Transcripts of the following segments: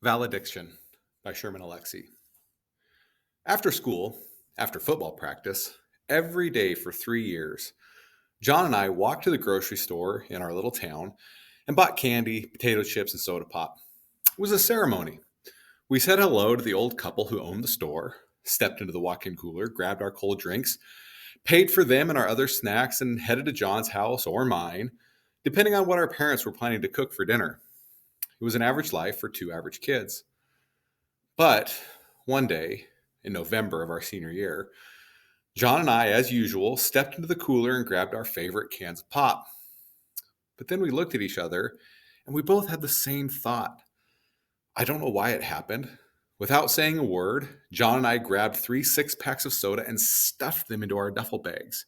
Valediction by Sherman Alexie. After school, after football practice, every day for 3 years, John and I walked to the grocery store in our little town and bought candy, potato chips, and soda pop. It was a ceremony. We said hello to the old couple who owned the store, stepped into the walk in cooler, grabbed our cold drinks, paid for them and our other snacks, and headed to John's house or mine, depending on what our parents were planning to cook for dinner. It was an average life for two average kids. But one day, in November of our senior year, John and I, as usual, stepped into the cooler and grabbed our favorite cans of pop. But then we looked at each other and we both had the same thought. I don't know why it happened. Without saying a word, John and I grabbed 3 6-packs of soda and stuffed them into our duffel bags.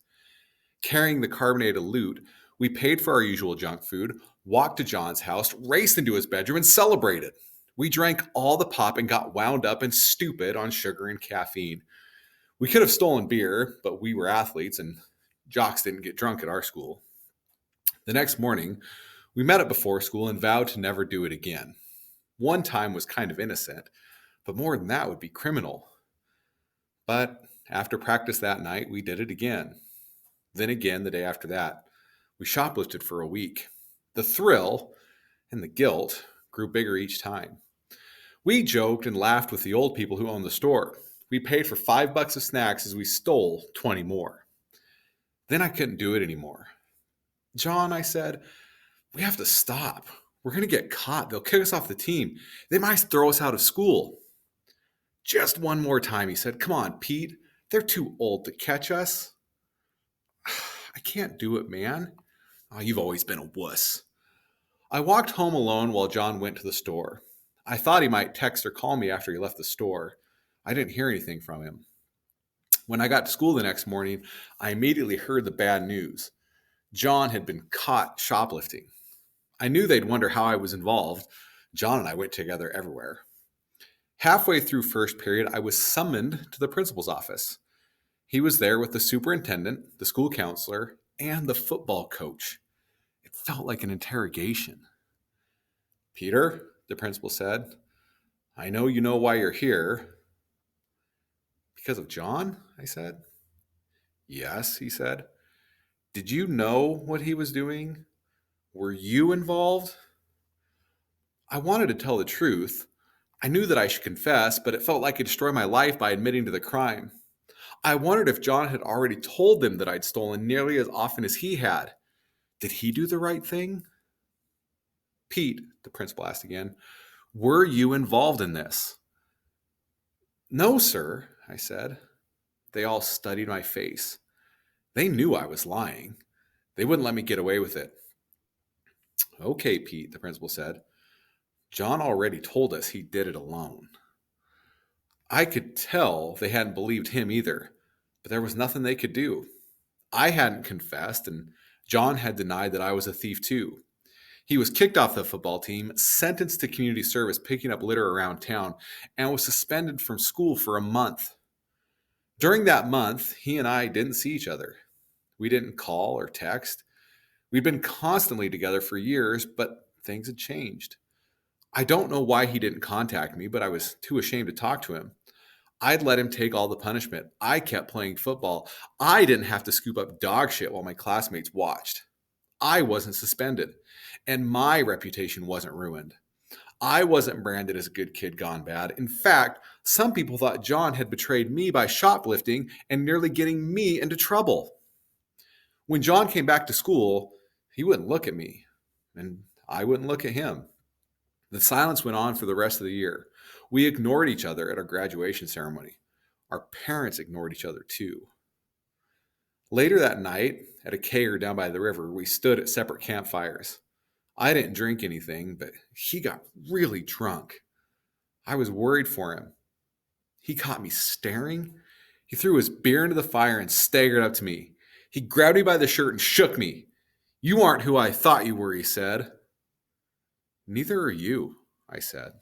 Carrying the carbonated loot, we paid for our usual junk food, walked to John's house, raced into his bedroom, and celebrated. We drank all the pop and got wound up and stupid on sugar and caffeine. We could have stolen beer, but we were athletes and jocks didn't get drunk at our school. The next morning, we met up before school and vowed to never do it again. One time was kind of innocent, but more than that would be criminal. But after practice that night, we did it again. Then again the day after that. We shoplifted for a week. The thrill and the guilt grew bigger each time. We joked and laughed with the old people who owned the store. We paid for $5 of snacks as we stole 20 more. Then I couldn't do it anymore. John, I said, we have to stop. We're going to get caught. They'll kick us off the team. They might throw us out of school. Just one more time, he said. Come on, Pete. They're too old to catch us. I can't do it, man. Oh, you've always been a wuss. I walked home alone while John went to the store. I thought he might text or call me after he left the store. I didn't hear anything from him. When I got to school the next morning, I immediately heard the bad news. John had been caught shoplifting. I knew they'd wonder how I was involved. John and I went together everywhere. Halfway through first period, I was summoned to the principal's office. He was there with the superintendent, the school counselor, and the football coach. It felt like an interrogation. Peter, the principal said, I know you know why you're here. Because of John? I said. Yes, he said. Did you know what he was doing? Were you involved? I wanted to tell the truth. I knew that I should confess, but it felt like I'd destroy my life by admitting to the crime. I wondered if John had already told them that I'd stolen nearly as often as he had. Did he do the right thing? Pete, the principal asked again, were you involved in this? No, sir, I said. They all studied my face. They knew I was lying. They wouldn't let me get away with it. Okay, Pete, the principal said. John already told us he did it alone. I could tell they hadn't believed him either, but there was nothing they could do. I hadn't confessed, and John had denied that I was a thief too. He was kicked off the football team, sentenced to community service picking up litter around town, and was suspended from school for a month. During that month, he and I didn't see each other. We didn't call or text. We'd been constantly together for years, but things had changed. I don't know why he didn't contact me, but I was too ashamed to talk to him. I'd let him take all the punishment. I kept playing football. I didn't have to scoop up dog shit while my classmates watched. I wasn't suspended, and my reputation wasn't ruined. I wasn't branded as a good kid gone bad. In fact, some people thought John had betrayed me by shoplifting and nearly getting me into trouble. When John came back to school, he wouldn't look at me, and I wouldn't look at him. The silence went on for the rest of the year. We ignored each other at our graduation ceremony. Our parents ignored each other too. Later that night, at a kegger down by the river, we stood at separate campfires. I didn't drink anything, but he got really drunk. I was worried for him. He caught me staring. He threw his beer into the fire and staggered up to me. He grabbed me by the shirt and shook me. You aren't who I thought you were, he said. Neither are you, I said.